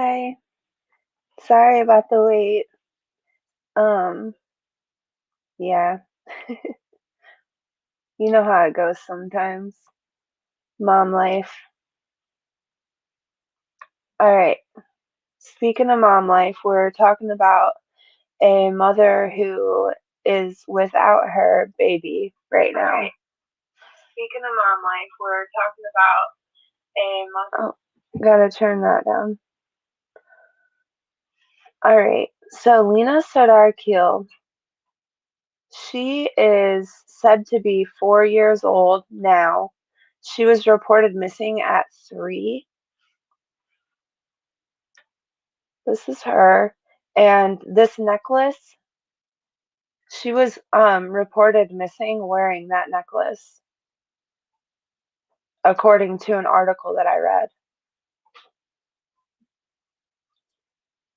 Hi. Sorry about the wait. Um, yeah, you know how it goes sometimes. Mom life. All right. Speaking of mom life, we're talking about a mother who is without her baby right now. Speaking of mom life, we're talking about a mother. Oh, gotta turn that down. All right. So Lina Sardar Khil, she is said to be 4 years old now. She was reported missing at 3. This is her. And this necklace, she was reported missing wearing that necklace, according to an article that I read.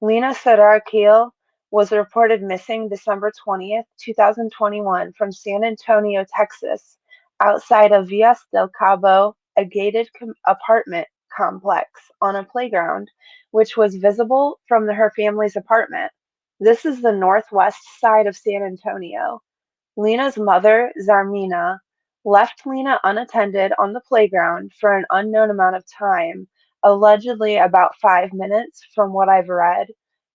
Lina Sardar Khil was reported missing December 20th, 2021 from San Antonio, Texas, outside of Villas del Cabo, a gated apartment complex on a playground, which was visible from her family's apartment. This is the northwest side of San Antonio. Lina's mother, Zarmina, left Lina unattended on the playground for an unknown amount of time, allegedly about 5 minutes from what I've read,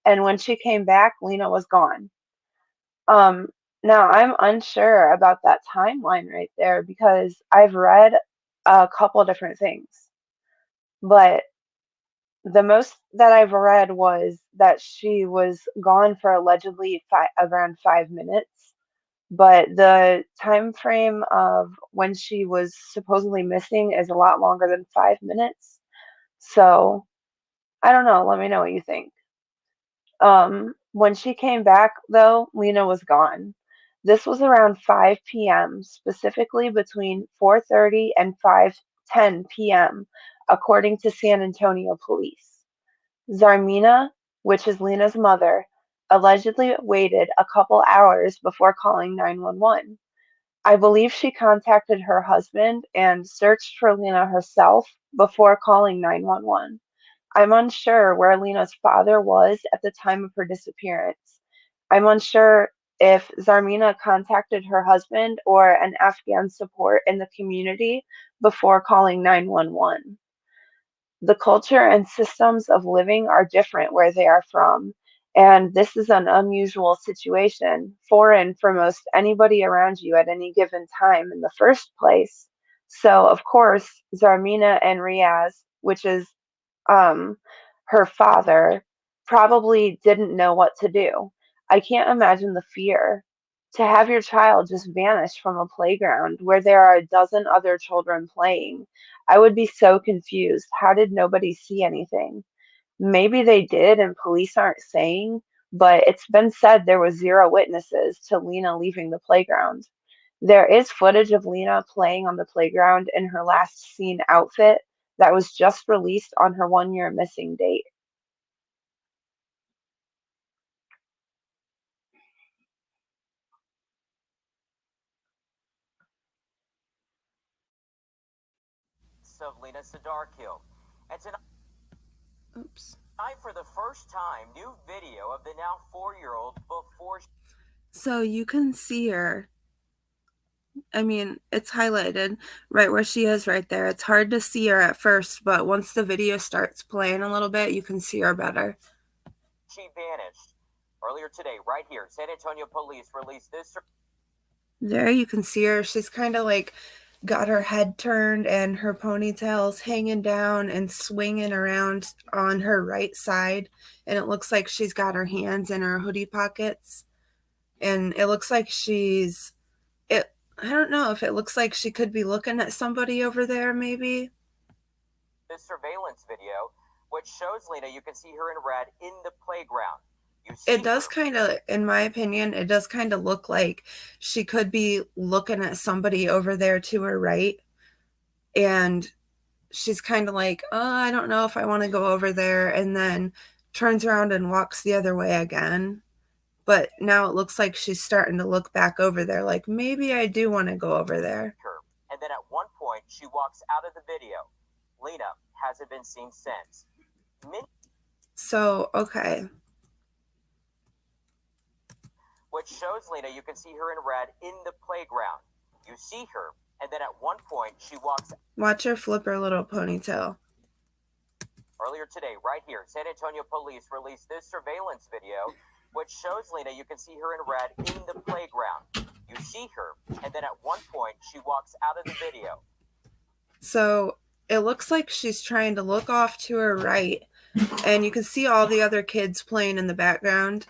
and when she came back, Lina was gone. Um, Now I'm unsure about that timeline right there because I've read a couple different things, but the most that I've read was that she was gone for allegedly around 5 minutes, but the time frame of when she was supposedly missing is a lot longer than 5 minutes. So I don't know. Let me know what you think. When she came back, though, Lena was gone. This was around 5 p.m., specifically between 4:30 and 5:10 p.m., according to San Antonio police. Zarmina, which is Lena's mother, allegedly waited a couple hours before calling 911. I believe she contacted her husband and searched for Lena herself before calling 911. I'm unsure where Lena's father was at the time of her disappearance. I'm unsure if Zarmina contacted her husband or an Afghan support in the community before calling 911. The culture and systems of living are different where they are from, and this is an unusual situation, foreign for most anybody around you at any given time in the first place. So, of course, Zarmina and Riaz, which is um, her father, probably didn't know what to do. I can't imagine the fear to have your child just vanish from a playground where there are a dozen other children playing. I would be so confused. How did nobody see anything? Maybe they did and police aren't saying, but it's been said there was zero witnesses to Lena leaving the playground. There is footage of Lena playing on the playground in her last seen outfit that was just released on her 1 year missing date. Of Lina Sardar Khil. And tonight, Oops. for the first time, new video of the now 4-year-old before. So you can see her. I mean, it's highlighted right where she is right there. It's hard to see her at first, but once the video starts playing a little bit, you can see her better. She vanished. Earlier today, right here, San Antonio police released this. There you can see her. She's kind of like got her head turned and her ponytail's hanging down and swinging around on her right side. And it looks like she's got her hands in her hoodie pockets. And it looks like I don't know if it looks like she could be looking at somebody over there, maybe. This surveillance video, which shows Lena, you can see her in red in the playground. It does kind of, in my opinion, it does kind of look like she could be looking at somebody over there to her right. And she's kind of like, oh, I don't know if I want to go over there. And then turns around and walks the other way again. But now it looks like she's starting to look back over there, like maybe I do want to go over there. And then at one point, she walks out of the video. Lena hasn't been seen since. So, okay. Which shows Lina, you can see her in red in the playground. You see her, and then at one point she walks. Watch her flip her little ponytail. Earlier today, right here, San Antonio police released this surveillance video, which shows Lina, you can see her in red in the playground. You see her, and then at one point she walks out of the video. So it looks like she's trying to look off to her right, and you can see all the other kids playing in the background,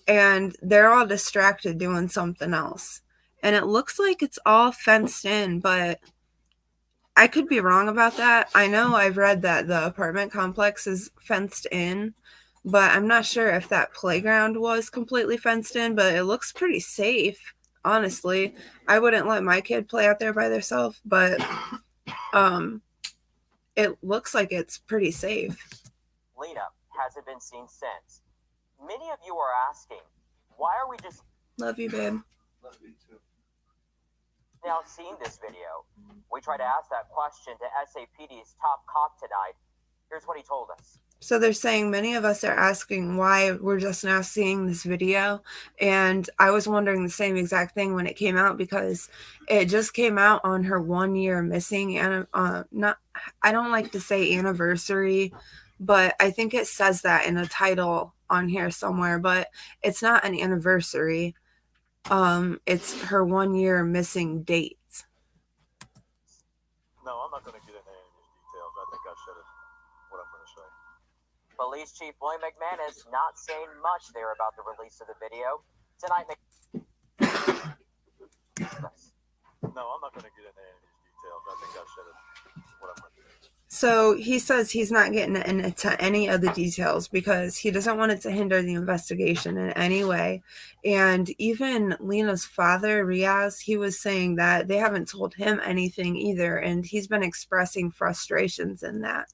and they're all distracted doing something else. And it looks like it's all fenced in, but I could be wrong about that. I know I've read that the apartment complex is fenced in, but I'm not sure if that playground was completely fenced in, but it looks pretty safe, honestly. I wouldn't let my kid play out there by themselves, but it looks like it's pretty safe. Lina hasn't been seen since. Many of you are asking, why are we just... Love you, babe. Love you too. Now seeing this video? We tried to ask that question to SAPD's top cop tonight. Here's what he told us. So they're saying many of us are asking why we're just now seeing this video. And I was wondering the same exact thing when it came out, because it just came out on her 1 year missing. And I don't like to say anniversary, but I think it says that in a title on here somewhere, but it's not an anniversary. It's her 1 year missing date. No, I'm not going to get into any of these details. I think I said it, what I'm going to say. Police Chief William McManus not saying much there about the release of the video. Tonight, No, I'm not going to get into any of these details. I think I said it, what I'm going to say. So he says he's not getting into any of the details because he doesn't want it to hinder the investigation in any way. And even Lina's father, Riaz, he was saying that they haven't told him anything either. And he's been expressing frustrations in that.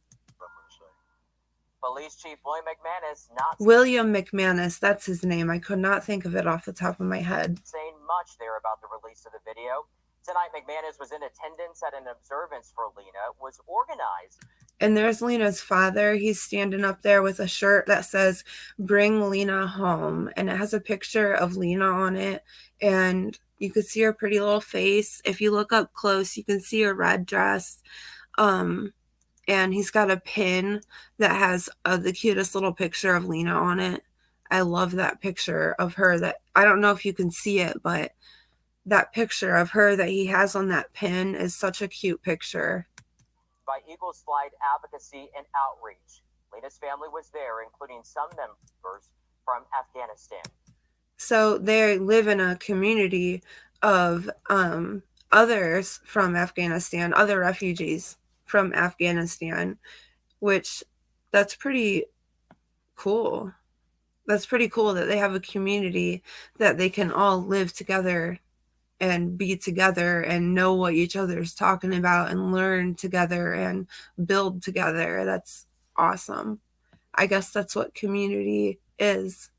Police Chief William McManus not William McManus, that's his name. I could not think of it off the top of my head. saying much there about the release of the video. Tonight, McManus was in attendance at an observance for Lina, was organized. And there's Lina's father. He's standing up there with a shirt that says, "Bring Lina home." And it has a picture of Lina on it. And you can see her pretty little face. If you look up close, you can see her red dress. And he's got a pin that has the cutest little picture of Lina on it. I love that picture of her. That I don't know if you can see it, but that picture of her that he has on that pin is such a cute picture. By Eagles Flight Advocacy and Outreach. Lina's family was there, including some members from Afghanistan. So they live in a community of others from Afghanistan, other refugees from Afghanistan, which that's pretty cool. That's pretty cool that they have a community that they can all live together and be together and know what each other's talking about and learn together and build together. That's awesome. I guess that's what community is.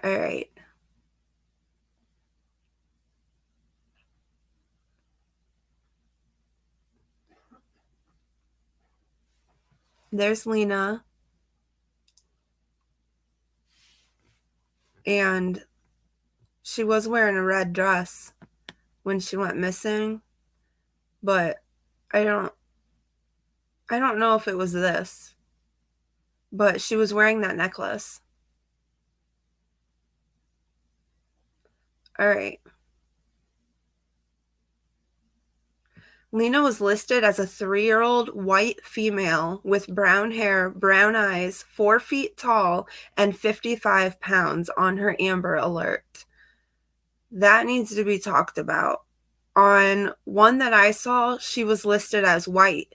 All right. There's Lina. And she was wearing a red dress when she went missing, but I don't know if it was this, but she was wearing that necklace. All right. Lina was listed as a 3-year-old white female with brown hair, brown eyes, 4 feet tall, and 55 pounds on her Amber Alert. That needs to be talked about. On one that I saw, she was listed as white.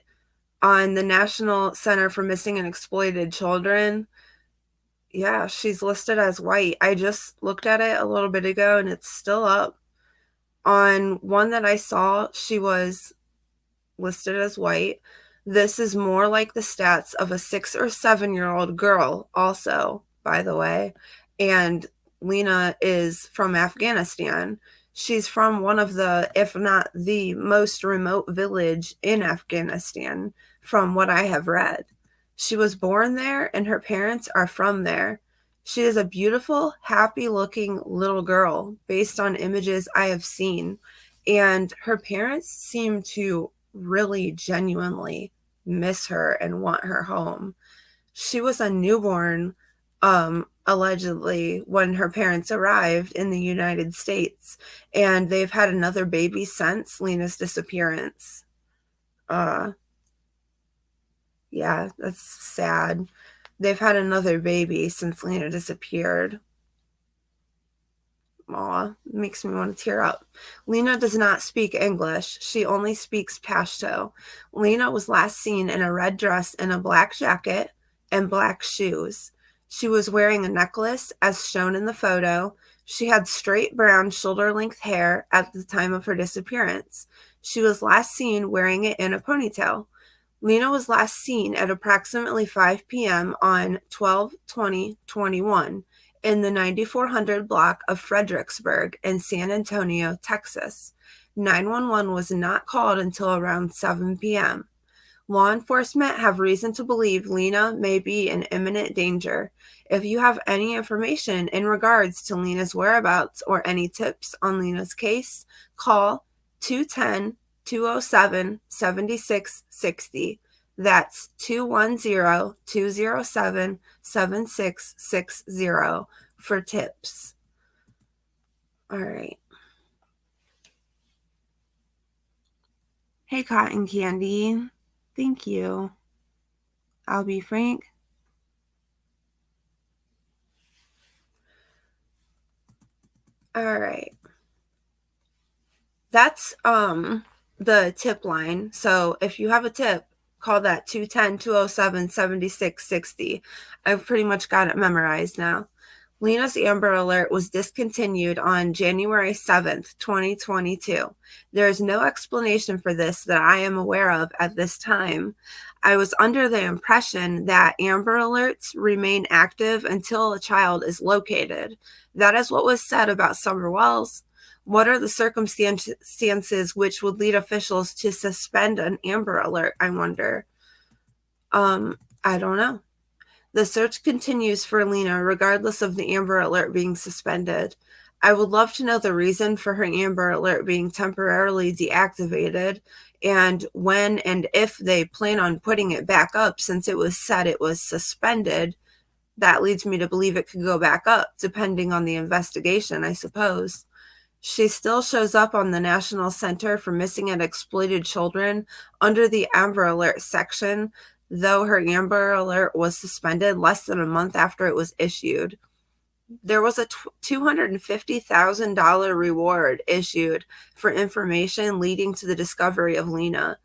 On the National Center for Missing and Exploited Children, yeah, she's listed as white. I just looked at it a little bit ago and it's still up. On one that I saw, she was listed as white. This is more like the stats of a 6 or 7-year-old girl also, by the way. And Lina is from Afghanistan. She's from one of the, if not the most remote village in Afghanistan, from what I have read. She was born there and her parents are from there. She is a beautiful, happy-looking little girl based on images I have seen, and her parents seem to really genuinely miss her and want her home. She was a newborn, allegedly, when her parents arrived in the United States, and they've had another baby since Lina's disappearance. Yeah, that's sad. They've had another baby since Lina disappeared. Aw, makes me want to tear up. Lina does not speak English. She only speaks Pashto. Lina was last seen in a red dress and a black jacket and black shoes. She was wearing a necklace as shown in the photo. She had straight brown shoulder-length hair at the time of her disappearance. She was last seen wearing it in a ponytail. Lina was last seen at approximately 5 p.m. on 12/20/21 in the 9400 block of Fredericksburg in San Antonio, Texas. 911 was not called until around 7 p.m. Law enforcement have reason to believe Lina may be in imminent danger. If you have any information in regards to Lina's whereabouts or any tips on Lina's case, call 210-207-7660. That's 210-207-7660 for tips. All right. Hey, Cotton Candy. Thank you. I'll be frank. All right. That's the tip line. So if you have a tip, call that 210-207-7660. I've pretty much got it memorized now. Lina's Amber Alert was discontinued on January 7th, 2022. There is no explanation for this that I am aware of at this time. I was under the impression that Amber Alerts remain active until a child is located. That is what was said about Summer Wells. What are the circumstances which would lead officials to suspend an Amber Alert, I wonder? I don't know. The search continues for Lina regardless of the Amber Alert being suspended. I would love to know the reason for her Amber Alert being temporarily deactivated and when and if they plan on putting it back up, since it was said it was suspended. That leads me to believe it could go back up depending on the investigation, I suppose. She still shows up on the National Center for Missing and Exploited Children under the Amber Alert section, though her Amber Alert was suspended less than a month after it was issued. There was a $250,000 reward issued for information leading to the discovery of Lina.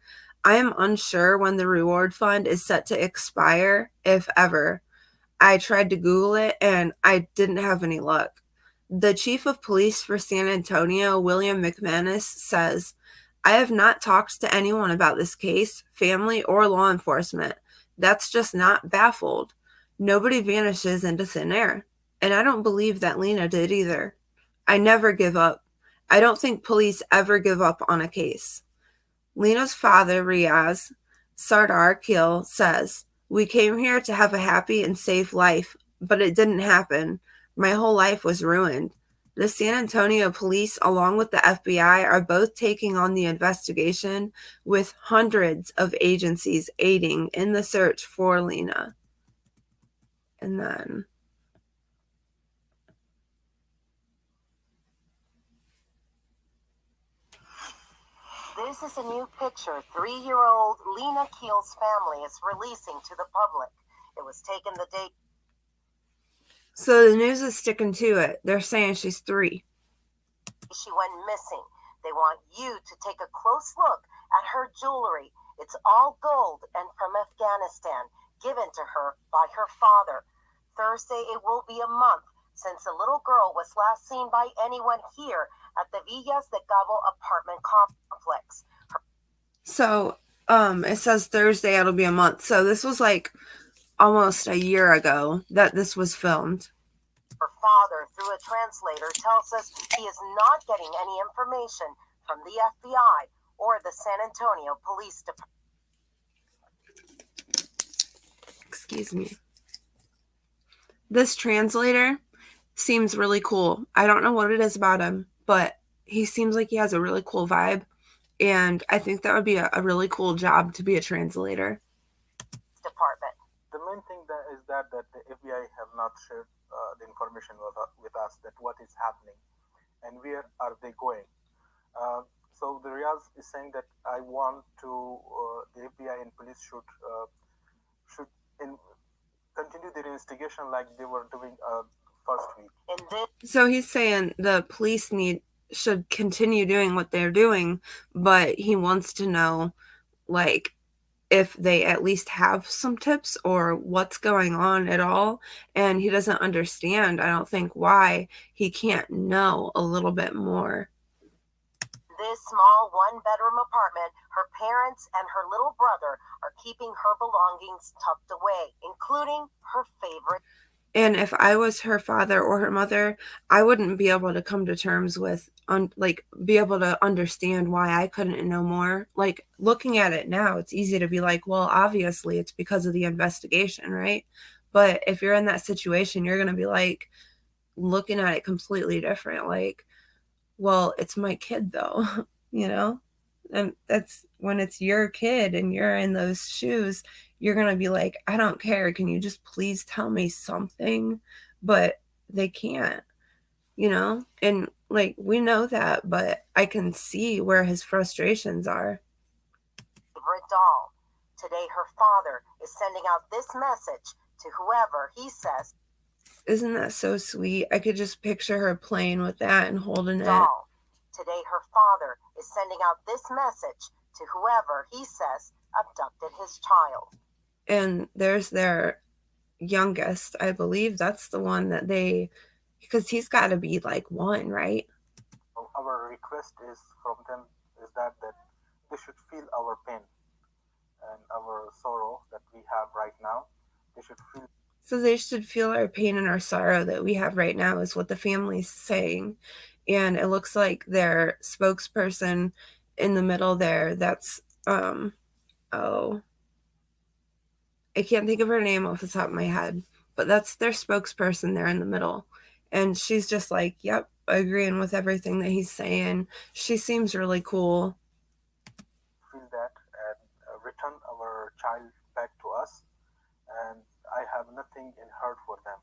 I am unsure when the reward fund is set to expire, if ever. I tried to Google it and I didn't have any luck. The chief of police for San Antonio, William McManus, says, I have not talked to anyone about this case, family, or law enforcement. That's just not baffled. Nobody vanishes into thin air. And I don't believe that Lina did either. I never give up. I don't think police ever give up on a case. Lina's father, Lina Sardar Khil, says, we came here to have a happy and safe life, but it didn't happen. My whole life was ruined. The San Antonio police, along with the FBI, are both taking on the investigation, with hundreds of agencies aiding in the search for Lina. And then this is a new picture 3-year-old Lina Khil's family is releasing to the public. It was taken the day. So the news is sticking to it. They're saying she's 3. She went missing. They want you to take a close look at her jewelry. It's all gold and from Afghanistan, given to her by her father. Thursday, it will be a month since the little girl was last seen by anyone here at the Villas de Cabo apartment complex. So, it says Thursday it'll be a month. So this was like almost a year ago that this was filmed. Her father, through a translator, tells us he is not getting any information from the FBI or the San Antonio Police Department. Excuse me. This translator seems really cool. I don't know what it is about him, but he seems like he has a really cool vibe. And I think that would be a really cool job to be a translator. The main thing is that the FBI have not shared the information with us that what is happening and where are they going. So the Riaz is saying that I want to the FBI and police should continue their investigation like they were doing first week. So he's saying the police should continue doing what they're doing, but he wants to know, like, if they at least have some tips or what's going on at all. And he doesn't understand, I don't think, why he can't know a little bit more. This small one-bedroom apartment, her parents and her little brother are keeping her belongings tucked away, including her favorite. And if I was her father or her mother, I wouldn't be able to come to terms with, be able to understand why I couldn't know more. Like, looking at it now, it's easy to be like, well, obviously it's because of the investigation, right? But if you're in that situation, you're going to be like, looking at it completely different. Like, well, it's my kid though, you know? And that's when it's your kid and you're in those shoes, you're going to be like, I don't care. Can you just please tell me something? But they can't, you know? And like, we know that, but I can see where his frustrations are. Favorite doll. Today, her father is sending out this message to whoever he says. Isn't that so sweet? I could just picture her playing with that and holding doll. it. Today, her father is sending out this message to whoever he says abducted his child. And there's their youngest, I believe that's the one that because he's got to be like 1, right? Our request is from them is that they should feel our pain and our sorrow that we have right now. So they should feel our pain and our sorrow that we have right now is what the family's saying. And it looks like their spokesperson in the middle there, that's, I can't think of her name off the top of my head, but that's their spokesperson there in the middle. And she's just like, yep, agreeing with everything that he's saying. She seems really cool. Feel that and return our child back to us. And I have nothing in heart for them.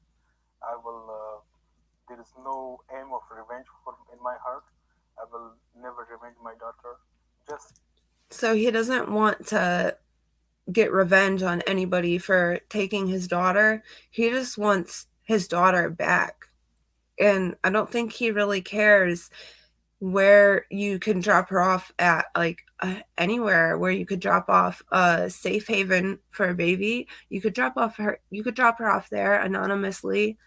I will, there is no aim of revenge in my heart. I will never revenge my daughter. So he doesn't want to get revenge on anybody for taking his daughter. He just wants his daughter back. And I don't think he really cares where you can drop her off at, like anywhere where you could drop off a safe haven for a baby. You could drop her off there anonymously.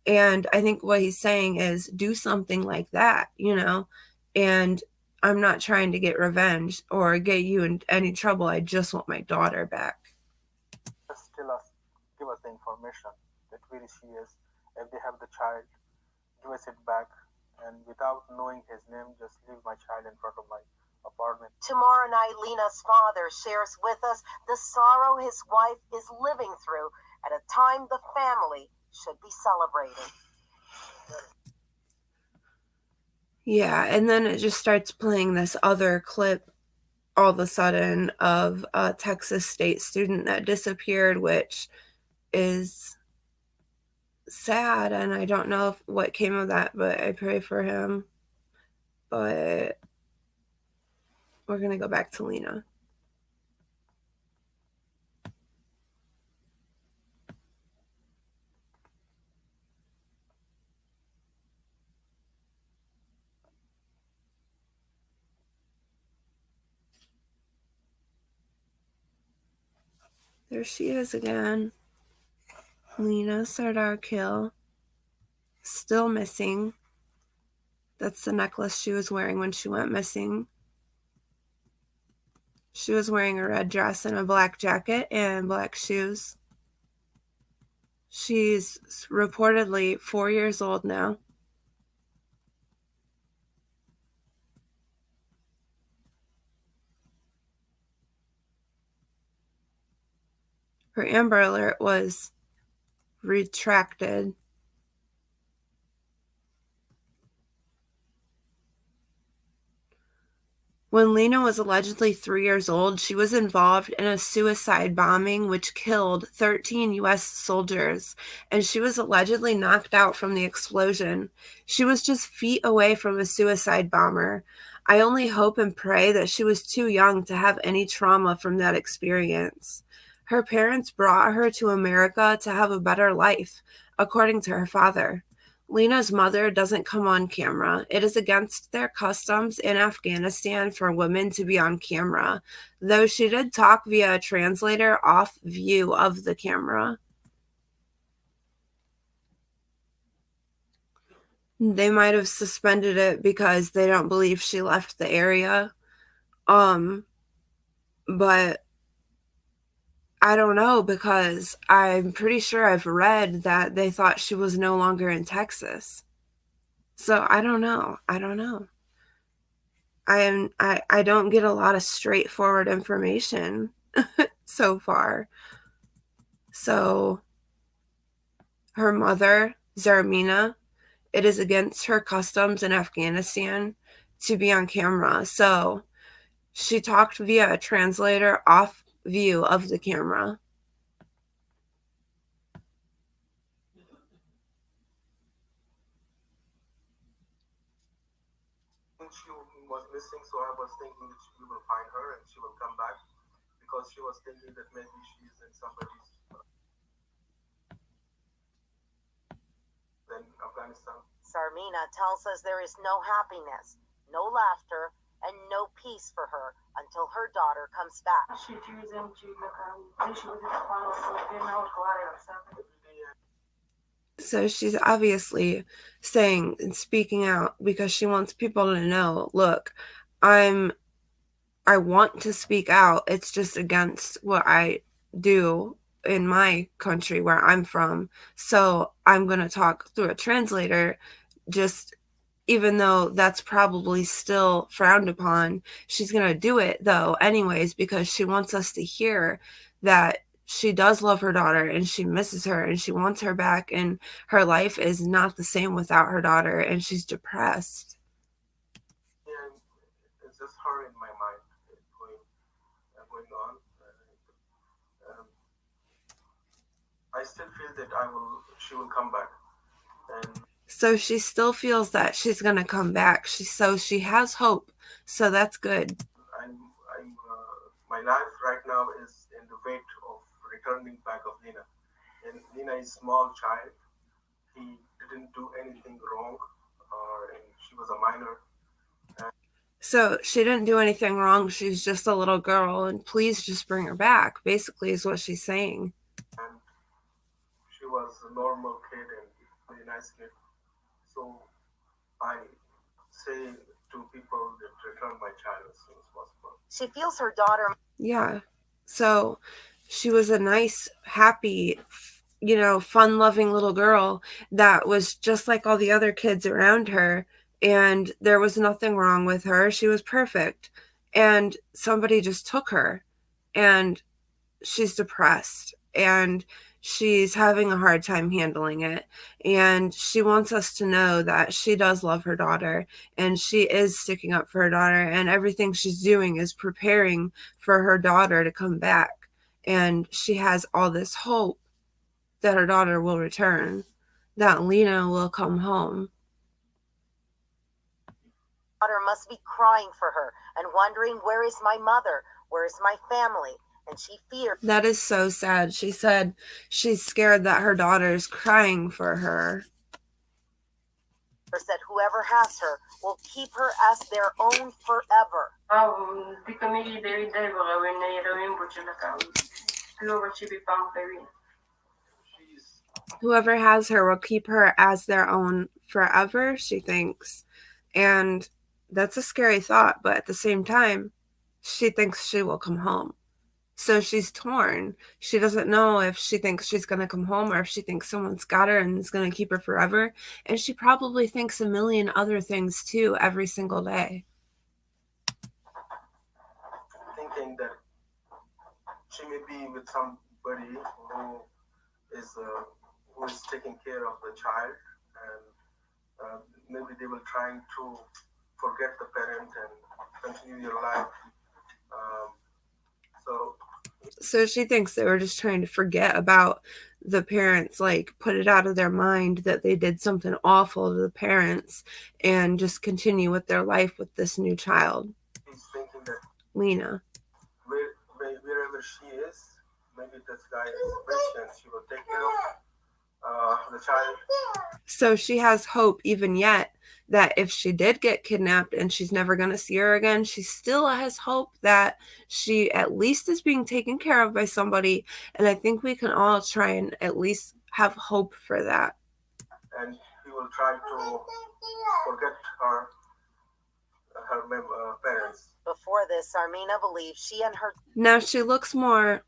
And I think what he's saying is do something like that, you know? And I'm not trying to get revenge or get you in any trouble. I just want my daughter back. Just give us the information that where she is. If they have the child, give us it back. And without knowing his name, just leave my child in front of my apartment. Tomorrow night, Lina's father shares with us the sorrow his wife is living through at a time the family should be celebrating. Yeah, and then it just starts playing this other clip all of a sudden of a Texas State student that disappeared, which is sad, and I don't know what came of that, but I pray for him. But we're going to go back to Lina. There she is again. Lina Sardar Khil. Still missing. That's the necklace she was wearing when she went missing. She was wearing a red dress and a black jacket and black shoes. She's reportedly 4 years old now. Her Amber Alert was retracted. When Lina was allegedly 3 years old, she was involved in a suicide bombing which killed 13 U.S. soldiers, and she was allegedly knocked out from the explosion. She was just feet away from a suicide bomber. I only hope and pray that she was too young to have any trauma from that experience. Her parents brought her to America to have a better life, according to her father. Lina's mother doesn't come on camera. It is against their customs in Afghanistan for women to be on camera, though she did talk via a translator off view of the camera. They might have suspended it because they don't believe she left the area. But I don't know, because I'm pretty sure I've read that they thought she was no longer in Texas. So I don't know. I don't get a lot of straightforward information so far. So her mother, Zarmina, it is against her customs in Afghanistan to be on camera. So she talked via a translator off view of the camera. She was missing, so I was thinking that we will find her and she will come back, because she was thinking that maybe she's in somebody's in Afghanistan. Zarmina tells us there is no happiness, no laughter, and no peace for her until her daughter comes back. So she's obviously saying and speaking out because she wants people to know, look, I want to speak out. It's just against what I do in my country where I'm from. So I'm going to talk through a translator, just even though that's probably still frowned upon. She's going to do it though anyways, because she wants us to hear that she does love her daughter and she misses her and she wants her back, and her life is not the same without her daughter, and she's depressed. Yeah, it's just her in my mind going on. I still feel that she will come back. And so she still feels that she's going to come back. She has hope. So that's good. My life right now is in the wait of returning back of Lina. And Lina is a small child. He didn't do anything wrong, and she was a minor. So she didn't do anything wrong. She's just a little girl, and please just bring her back, basically, is what she's saying. And she was a normal kid and a really nice kid. So I say to people that return my child as soon as possible. She feels her daughter. Yeah. So she was a nice, happy, fun-loving little girl that was just like all the other kids around her. And there was nothing wrong with her. She was perfect. And somebody just took her. And she's depressed. And she's having a hard time handling it. And she wants us to know that she does love her daughter. And she is sticking up for her daughter. And everything she's doing is preparing for her daughter to come back. And she has all this hope that her daughter will return, that Lina will come home. Daughter must be crying for her and wondering, where is my mother? Where is my family? And she fears. That is so sad. She said she's scared that her daughter's crying for her. That whoever has her will keep her as their own forever. Whoever has her will keep her as their own forever, she thinks. And that's a scary thought, but at the same time, she thinks she will come home. So she's torn. She doesn't know if she thinks she's going to come home or if she thinks someone's got her and is going to keep her forever. And she probably thinks a million other things too every single day. Thinking that she may be with somebody who is taking care of the child, and maybe they will trying to forget the parent and continue your life. So she thinks they were just trying to forget about the parents, like put it out of their mind that they did something awful to the parents and just continue with their life with this new child. He's thinking that Lina. Wherever she is, maybe this guy is rich and she will take care of the child. So she has hope even yet that if she did get kidnapped and she's never going to see her again, she still has hope that she at least is being taken care of by somebody. And I think we can all try and at least have hope for that. And he will try to forget her parents. Before this, Zarmina believes she and her... Now she looks more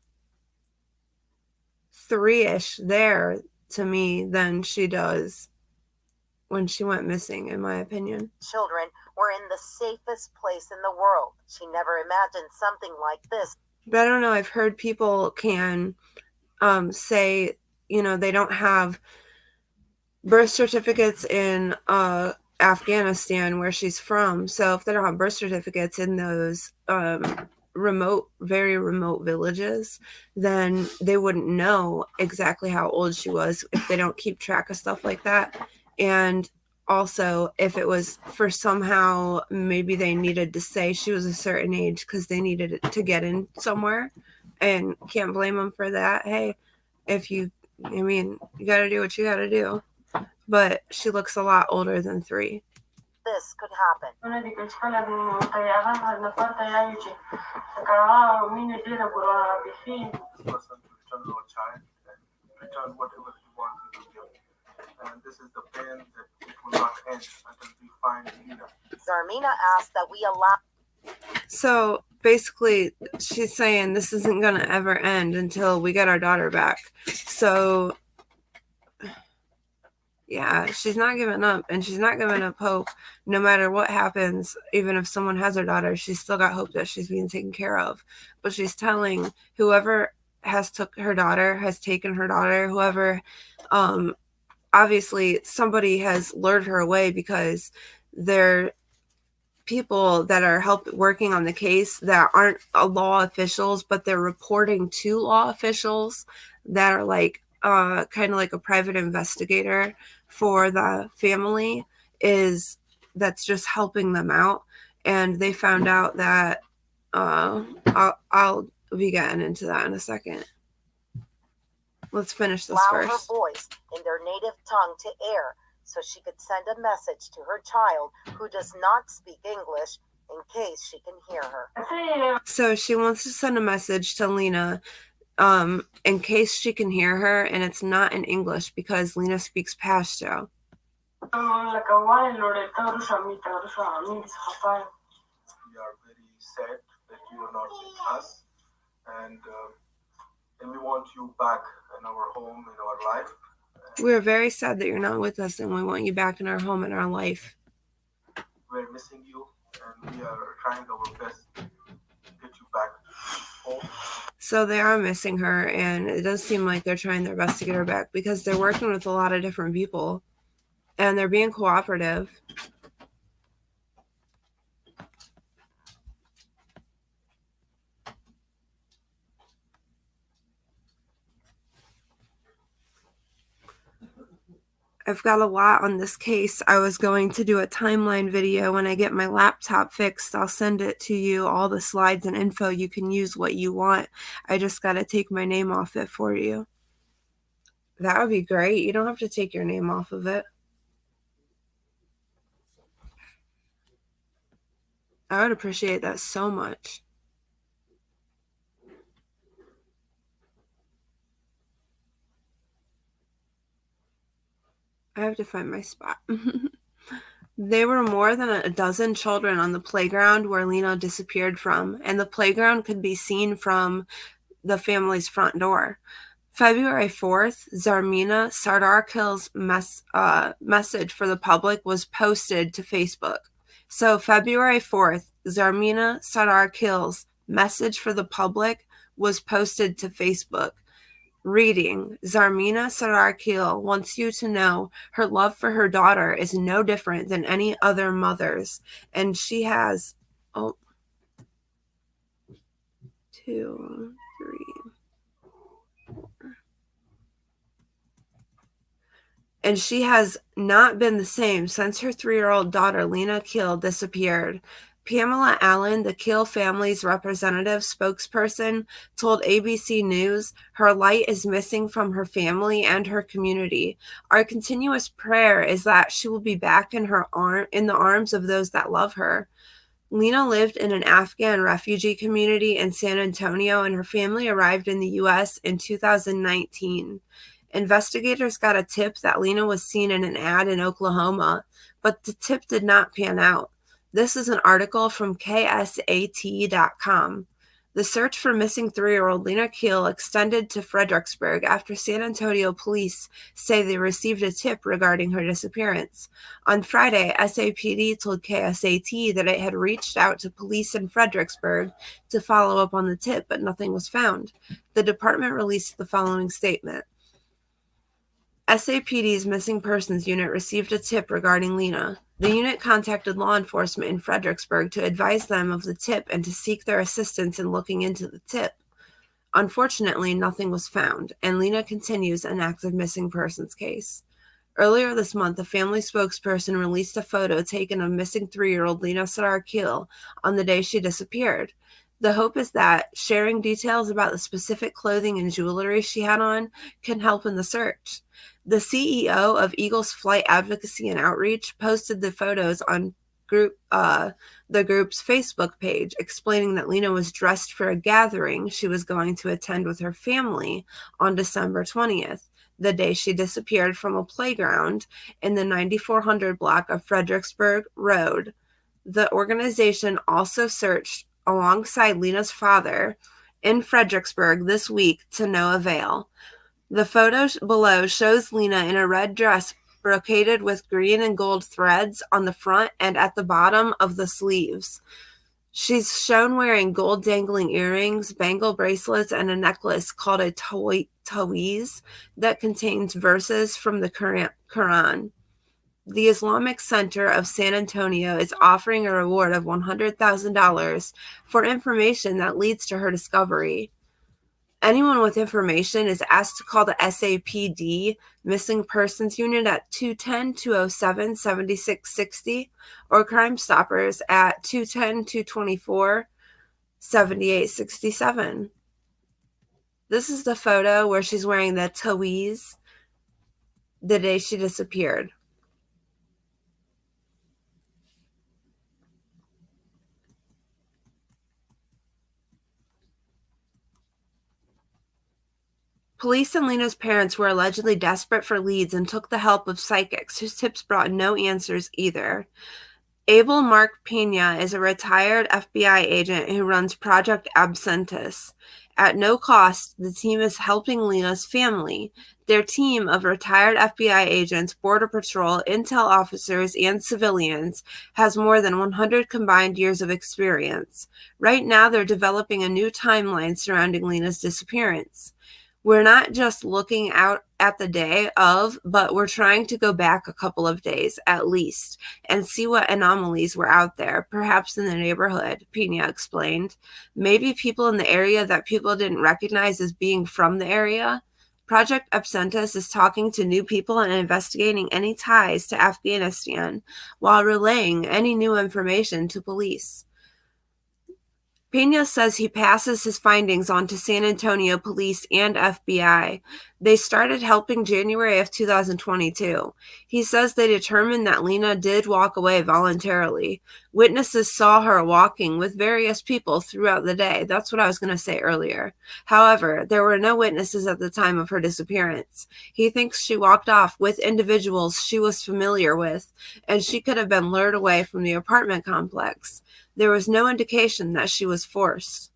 3-ish there to me than she does when she went missing, in my opinion. Children were in the safest place in the world. She never imagined something like this. But I don't know, I've heard people can say, you know, they don't have birth certificates in Afghanistan where she's from. So if they don't have birth certificates in those remote, very remote villages, then they wouldn't know exactly how old she was if they don't keep track of stuff like that. And also, if it was for somehow, maybe they needed to say she was a certain age because they needed it to get in somewhere, and can't blame them for that. Hey, you got to do what you got to do. But she looks a lot older than 3. This could happen. And this is the plan that it will not end until we find Lina. Zarmina asked that we allow... So basically, she's saying this isn't going to ever end until we get our daughter back. So yeah, she's not giving up, and she's not giving up hope no matter what happens. Even if someone has her daughter, she's still got hope that she's being taken care of. But she's telling whoever has taken her daughter, whoever, obviously somebody has lured her away because they're people that are working on the case that aren't law officials, but they're reporting to law officials that are like kind of like a private investigator for the family that's just helping them out. And they found out that I'll be getting into that in a second. Let's finish this allow first. her voice in their native tongue to air so she could send a message to her child who does not speak English in case she can hear her. So she wants to send a message to Lina in case she can hear her, and it's not in English because Lina speaks Pashto. We are very sad that you are not with us, and we want you back in our home, in our life. We're very sad that you're not with us, and we want you back in our home, in our life. We're missing you, and we are trying our best to get you back home. So they are missing her, and it does seem like they're trying their best to get her back because they're working with a lot of different people, and they're being cooperative. I've got a lot on this case. I was going to do a timeline video when I get my laptop fixed. I'll send it to you, all the slides and info. You can use what you want. I just got to take my name off it for you. That would be great. You don't have to take your name off of it. I would appreciate that so much. I have to find my spot. There were more than a dozen children on the playground where Lina disappeared from, and the playground could be seen from the family's front door. February 4th, Lina Sardar Khil's message for the public was posted to Facebook. So February 4th, Lina Sardar Khil's message for the public was posted to Facebook. Reading, Lina Sardar Khil wants you to know her love for her daughter is no different than any other mother's. And she has, 2, 3... and she has not been the same since her 3-year-old daughter, Lina Khil, disappeared. Pamela Allen, the Khil family's representative spokesperson, told ABC News her light is missing from her family and her community. Our continuous prayer is that she will be back in the arms of those that love her. Lina lived in an Afghan refugee community in San Antonio, and her family arrived in the U.S. in 2019. Investigators got a tip that Lina was seen in an ad in Oklahoma, but the tip did not pan out. This is an article from xoxo.com. The search for missing 3-year-old Lina Khil extended to Fredericksburg after San Antonio police say they received a tip regarding her disappearance. On Friday, SAPD told KSAT that it had reached out to police in Fredericksburg to follow up on the tip, but nothing was found. The department released the following statement. SAPD's Missing Persons Unit received a tip regarding Lina. The unit contacted law enforcement in Fredericksburg to advise them of the tip and to seek their assistance in looking into the tip. Unfortunately, nothing was found, and Lina continues an active missing persons case. Earlier this month, a family spokesperson released a photo taken of missing 3-year-old Lina Sardar Khil on the day she disappeared. The hope is that sharing details about the specific clothing and jewelry she had on can help in the search. The CEO of Eagles Flight Advocacy and Outreach posted the photos on the group's Facebook page, explaining that Lina was dressed for a gathering she was going to attend with her family on December 20th, the day she disappeared from a playground in the 9400 block of Fredericksburg Road. The organization also searched alongside Lina's father in Fredericksburg this week to no avail. The photo below shows Lina in a red dress brocaded with green and gold threads on the front and at the bottom of the sleeves. She's shown wearing gold dangling earrings, bangle bracelets, and a necklace called a tawiz that contains verses from the Quran. The Islamic Center of San Antonio is offering a reward of $100,000 for information that leads to her discovery. Anyone with information is asked to call the SAPD Missing Persons Unit at 210-207-7660 or Crime Stoppers at 210-224-7867. This is the photo where she's wearing the tawiz the day she disappeared. Police and Lina's parents were allegedly desperate for leads and took the help of psychics, whose tips brought no answers either. Abel Mark Pena is a retired FBI agent who runs Project Absentis. At no cost, the team is helping Lina's family. Their team of retired FBI agents, Border Patrol, intel officers, and civilians has more than 100 combined years of experience. Right now, they're developing a new timeline surrounding Lina's disappearance. We're not just looking out at the day of, but we're trying to go back a couple of days at least and see what anomalies were out there, perhaps in the neighborhood, Pena explained. Maybe people in the area that people didn't recognize as being from the area. Project Absentis is talking to new people and investigating any ties to Afghanistan while relaying any new information to police. Pena says he passes his findings on to San Antonio police and FBI. They started helping January of 2022. He says they determined that Lina did walk away voluntarily. Witnesses saw her walking with various people throughout the day. That's what I was going to say earlier. However, there were no witnesses at the time of her disappearance. He thinks she walked off with individuals she was familiar with, and she could have been lured away from the apartment complex. There was no indication that she was forced.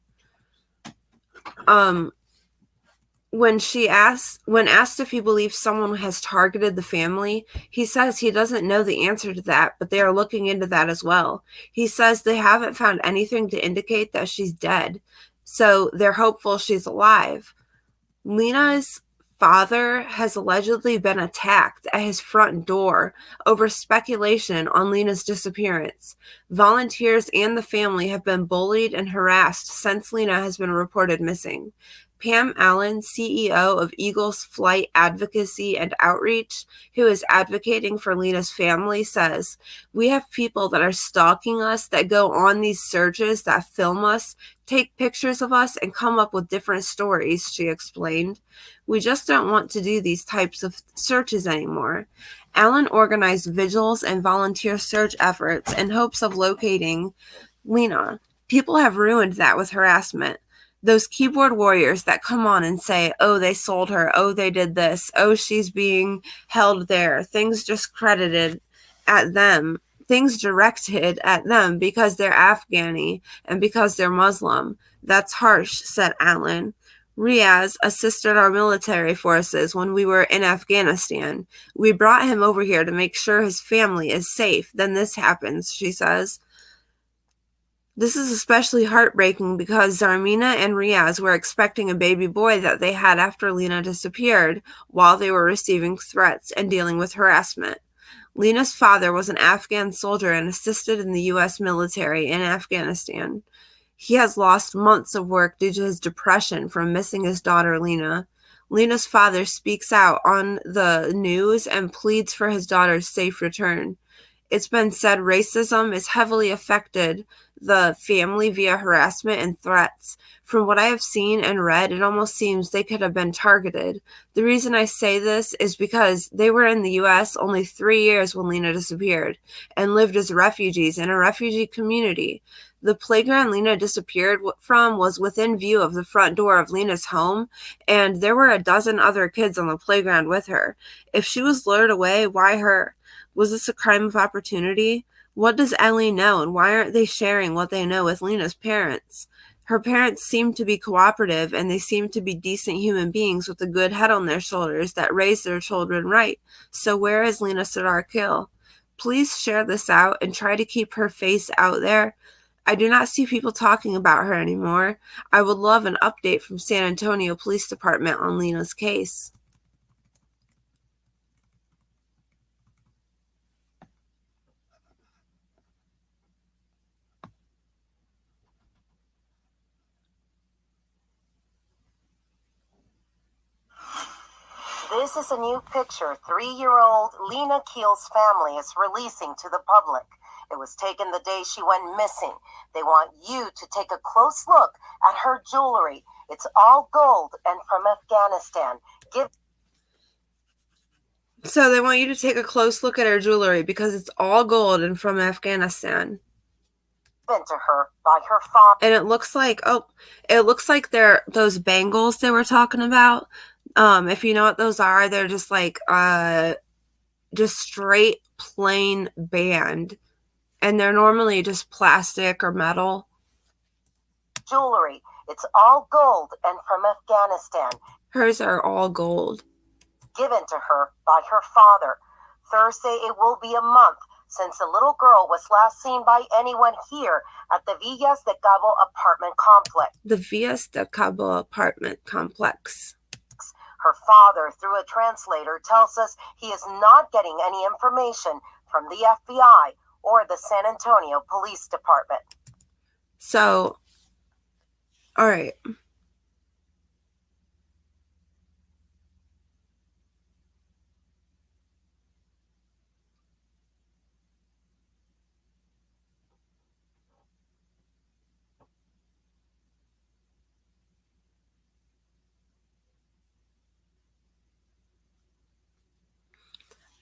when asked if he believes someone has targeted the family, he says he doesn't know the answer to that, but they are looking into that as well. He says they haven't found anything to indicate that she's dead, so they're hopeful she's alive. Lina's father has allegedly been attacked at his front door over speculation on Lina's disappearance. Volunteers and the family have been bullied and harassed since Lina has been reported missing. Pam Allen, CEO of Eagles Flight Advocacy and Outreach, who is advocating for Lina's family, says, "We have people that are stalking us, that go on these searches, that film us, take pictures of us, and come up with different stories," she explained. "We just don't want to do these types of searches anymore." Allen organized vigils and volunteer search efforts in hopes of locating Lina. People have ruined that with harassment. Those keyboard warriors that come on and say, "Oh, they sold her. Oh, they did this. Oh, she's being held there." Things just credited at them. Things directed at them because they're Afghani and because they're Muslim. That's harsh, said Allen. Riaz assisted our military forces when we were in Afghanistan. We brought him over here to make sure his family is safe. Then this happens, she says. This is especially heartbreaking because Zarmina and Riaz were expecting a baby boy that they had after Lina disappeared while they were receiving threats and dealing with harassment. Lina's father was an Afghan soldier and assisted in the U.S. military in Afghanistan. He has lost months of work due to his depression from missing his daughter, Lina. Lina's father speaks out on the news and pleads for his daughter's safe return. It's been said racism has heavily affected the family via harassment and threats. From what I have seen and read, it almost seems they could have been targeted. The reason I say this is because they were in the U.S. only 3 years when Lina disappeared and lived as refugees in a refugee community. The playground Lina disappeared from was within view of the front door of Lina's home, and there were a dozen other kids on the playground with her. If she was lured away, why her? Was this a crime of opportunity? What does Ellie know, and why aren't they sharing what they know with Lina's parents? Her parents seem to be cooperative, and they seem to be decent human beings with a good head on their shoulders that raise their children right. So where is Lina Sardar Khil? Please share this out and try to keep her face out there. I do not see people talking about her anymore. I would love an update from San Antonio Police Department on Lina's case. This is a new picture 3-year-old Lina Khil's family is releasing to the public. It was taken the day she went missing. They want you to take a close look at her jewelry. It's all gold and from Afghanistan. So they want you to take a close look at her jewelry because it's all gold and from Afghanistan. Given to her by her father. And it looks like they're those bangles they were talking about. If you know what those are, they're just like just straight plain band, and they're normally just plastic or metal. Jewelry. It's all gold and from Afghanistan. Hers are all gold. Given to her by her father. Thursday, it will be a month since the little girl was last seen by anyone here at the Villas de Cabo apartment complex. The Villas de Cabo apartment complex. Her father, through a translator, tells us he is not getting any information from the FBI or the San Antonio Police Department. So, all right.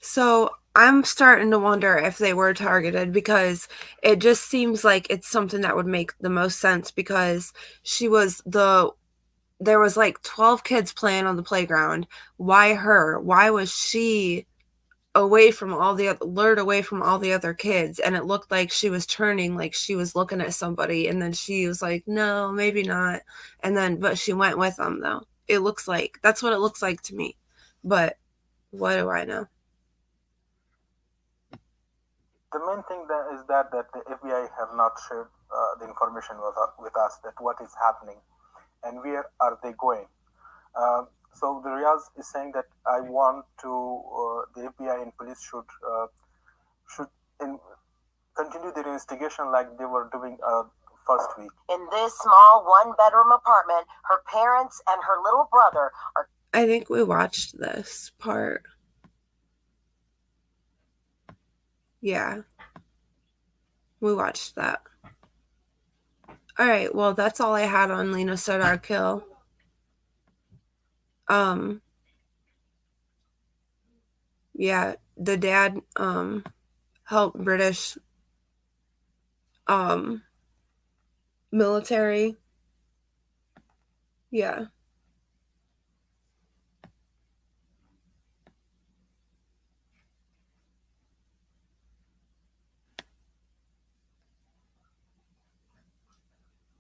So I'm starting to wonder if they were targeted because it just seems like it's something that would make the most sense because there was like 12 kids playing on the playground. Why her? Why was she lured away from all the other kids? And it looked like she was turning, like she was looking at somebody, and then she was like, no, maybe not. But she went with them though. it looks like. That's what it looks like to me. But what do I know? The main thing that is that the FBI have not shared the information with us that what is happening and where are they going. So the Riaz is saying that I want to the FBI and police should continue their investigation like they were doing first week. In this small one-bedroom apartment, her parents and her little brother are. I think we watched this part. Yeah. We watched that. All right, well, that's all I had on Lina Sardar Khil. Yeah, the dad helped British military. Yeah.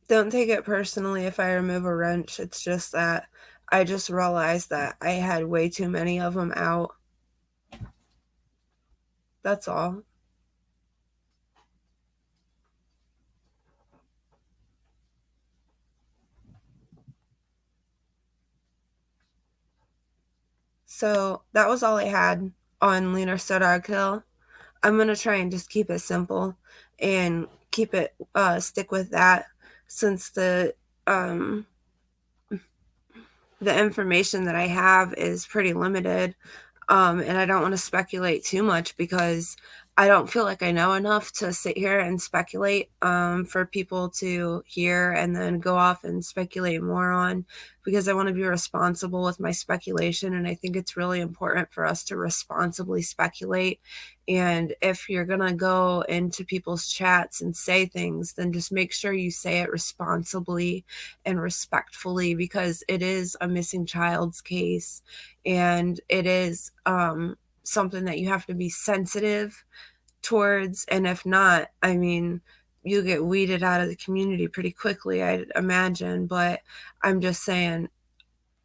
Don't take it personally if I remove a wrench. It's just that I just realized that I had way too many of them out. That's all. So that was all I had on Lina Sardar Khil. I'm going to try and just keep it simple and keep it, stick with that, since the information that I have is pretty limited. And I don't want to speculate too much because I don't feel like I know enough to sit here and speculate for people to hear and then go off and speculate more on, because I want to be responsible with my speculation. And I think it's really important for us to responsibly speculate. And if you're going to go into people's chats and say things, then just make sure you say it responsibly and respectfully, because it is a missing child's case. And it is something that you have to be sensitive towards. And if not, I mean, you get weeded out of the community pretty quickly, I'd imagine. But I'm just saying,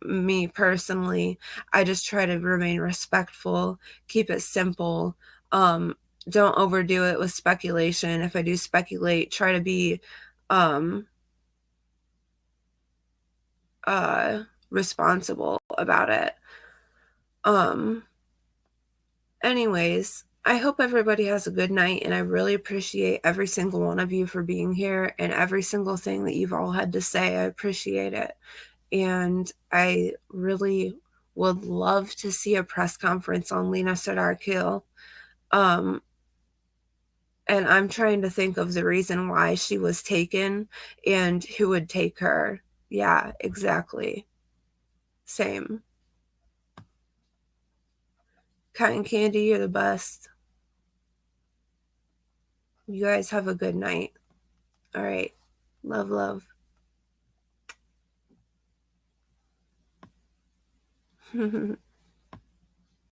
me personally, I just try to remain respectful, keep it simple. Don't overdo it with speculation. If I do speculate, try to be responsible about it. Anyways, I hope everybody has a good night, and I really appreciate every single one of you for being here and every single thing that you've all had to say. I appreciate it. And I really would love to see a press conference on Lina Sardar Khil. And I'm trying to think of the reason why she was taken and who would take her. Yeah, exactly. Same. Cotton Candy, you're the best. You guys have a good night. All right. Love, love.